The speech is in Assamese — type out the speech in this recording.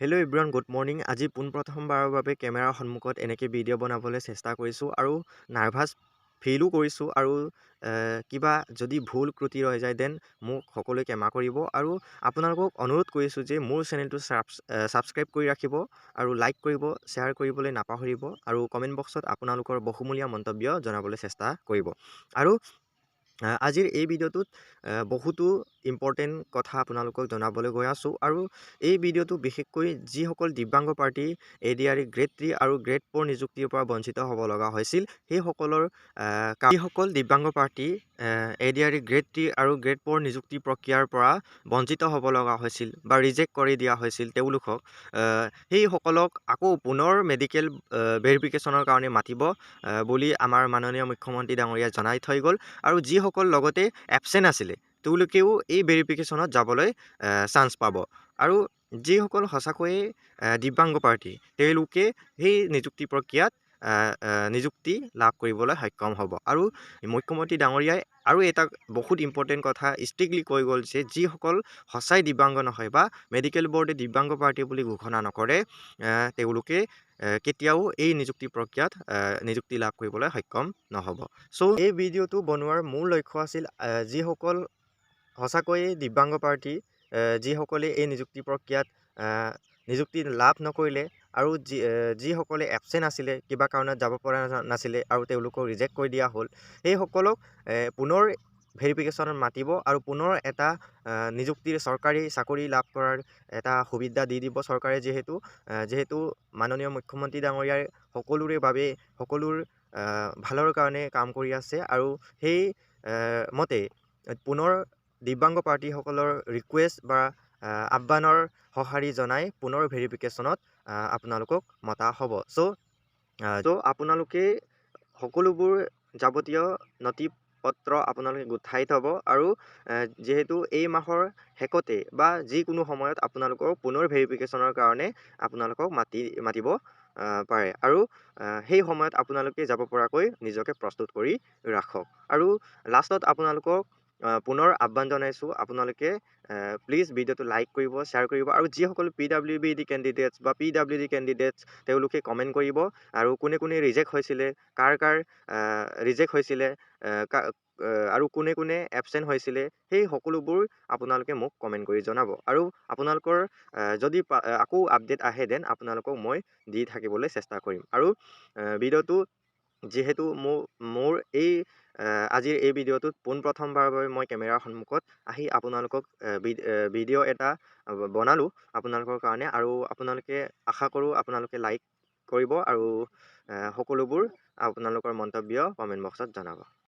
Hello' everyone good morning. আজি পোনপ্ৰথমবাৰৰ বাবে কেমেৰাৰ সন্মুখত এনেকৈ ভিডিঅ' বনাবলৈ চেষ্টা কৰিছোঁ আৰু নাৰ্ভাছ ফিলো কৰিছোঁ আৰু কিবা যদি ভুল ক্ৰুটি ৰৈ যায় দেন মোক সকলোৱে ক্ষমা কৰিব আৰু আপোনালোকক অনুৰোধ কৰিছোঁ যে মোৰ চেনেলটো ছাবস্ক্ৰাইব কৰি ৰাখিব আৰু লাইক কৰিব, শ্বেয়াৰ কৰিবলৈ নাপাহৰিব আৰু কমেণ্ট বক্সত আপোনালোকৰ বহুমূলীয়া মন্তব্য জনাবলৈ চেষ্টা কৰিব। আৰু আজিৰ এই ভিডিঅ'টোত বহুতো ইম্পৰ্টেণ্ট কথা আপোনালোকক জনাবলৈ গৈ আছোঁ আৰু এই ভিডিঅ'টো বিশেষকৈ যিসকল দিব্যাংগ প্ৰাৰ্থী ADRE গ্ৰেড 3 আৰু গ্ৰেড 4 নিযুক্তিৰ পৰা বঞ্চিত হ'ব লগা হৈছিল সেইসকলৰ যিসকল দিব্যাংগ প্ৰাৰ্থী ADRE গ্ৰেড 3 আৰু গ্ৰেড 4 নিযুক্তি প্ৰক্ৰিয়াৰ পৰা বঞ্চিত হ'ব লগা হৈছিল বা ৰিজেক্ট কৰি দিয়া হৈছিল তেওঁলোকক সেইসকলক আকৌ পুনৰ মেডিকেল ভেৰিফিকেশ্যনৰ কাৰণে মাতিব বুলি আমাৰ মাননীয় মুখ্যমন্ত্ৰী ডাঙৰীয়াই জনাই থৈ গ'ল আৰু যিসকল লগতে এবচেণ্ট আছিলে তেওঁলোকেও এই ভেৰিফিকেশ্যনত যাবলৈ চান্স পাব আৰু যিসকল সঁচাকৈয়ে দিব্যাংগ প্ৰাৰ্থী তেওঁলোকে সেই নিযুক্তি প্ৰক্ৰিয়াত নিযুক্তি লাভ কৰিবলৈ সক্ষম হ'ব। আৰু মুখ্যমন্ত্ৰী ডাঙৰীয়াই আৰু এটা বহুত ইম্পৰ্টেণ্ট কথা ষ্ট্ৰিক্টলি কৈ গ'ল যে যিসকল সঁচাই দিব্যাংগ নহয় বা মেডিকেল বৰ্ডে দিব্যাংগ প্ৰাৰ্থী বুলি ঘোষণা নকৰে তেওঁলোকে কেতিয়াও এই নিযুক্তি প্ৰক্ৰিয়াত নিযুক্তি লাভ কৰিবলৈ সক্ষম নহ'ব। চ' এই ভিডিঅ'টো বনোৱাৰ মূল লক্ষ্য আছিল যিসকল সঁচাকৈয়ে দিব্যাংগ প্ৰাৰ্থী যিসকলে এই নিযুক্তি প্ৰক্ৰিয়াত নিযুক্তি লাভ নকৰিলে আৰু যিসকলে এবচেণ্ট আছিলে কিবা কাৰণত যাব পৰা নাছিলে আৰু তেওঁলোকক ৰিজেক্ট কৰি দিয়া হ'ল সেইসকলক পুনৰ ভেৰিফিকেশ্যনত মাতিব আৰু পুনৰ এটা নিযুক্তিৰ চৰকাৰী চাকৰি লাভ কৰাৰ এটা সুবিধা দি দিব চৰকাৰে যিহেতু মাননীয় মুখ্যমন্ত্ৰী ডাঙৰীয়াৰ সকলোৰে বাবে সকলোৰ ভালৰ কাৰণে কাম কৰি আছে আৰু সেই মতে পুনৰ দিব্যাংগ প্ৰাৰ্থীসকলৰ ৰিকুৱেষ্ট বা আহ্বানৰ সঁহাৰি জনাই পুনৰ ভেৰিফিকেশ্যনত আপোনালোকক মতা হ'ব। চ' আপোনালোকে সকলোবোৰ যাৱতীয় নথি পত্ৰ আপোনালোকে গোটাই থ'ব আৰু যিহেতু এই মাহৰ শেষতে বা যিকোনো সময়ত আপোনালোকক পুনৰ ভেৰিফিকেশ্যনৰ কাৰণে আপোনালোকক মাতিব পাৰে আৰু সেই সময়ত আপোনালোকে যাব পৰাকৈ নিজকে প্ৰস্তুত কৰি ৰাখক। আৰু লাষ্টত আপোনালোকক পুনৰ আহ্বান জনাইছোঁ আপোনালোকে প্লিজ ভিডিঅ'টো লাইক কৰিব, শ্বেয়াৰ কৰিব আৰু যিসকল PWBD কেণ্ডিডেটছ বা PWD কেণ্ডিডেটছ তেওঁলোকে কমেণ্ট কৰিব আৰু কোনে কোনে ৰিজেক্ট হৈছিলে কাৰ ৰিজেক্ট হৈছিলে আৰু কোনে কোনে এবচেণ্ট হৈছিলে সেই সকলোবোৰ আপোনালোকে মোক কমেণ্ট কৰি জনাব আৰু আপোনালোকৰ যদি আকৌ আপডেট আহে দেন আপোনালোকক মই দি থাকিবলৈ চেষ্টা কৰিম। আৰু ভিডিঅ'টো যিহেতু মোৰ এই আজিৰ এই ভিডিঅ'টোত পোনপ্ৰথমবাৰৰ বাবে মই কেমেৰাৰ সন্মুখত আহি আপোনালোকক ভিডিঅ' এটা বনালোঁ আপোনালোকৰ কাৰণে আৰু আপোনালোকে আশা কৰোঁ আপোনালোকে লাইক কৰিব আৰু সকলোবোৰ আপোনালোকৰ মন্তব্য কমেণ্ট বক্সত জনাব।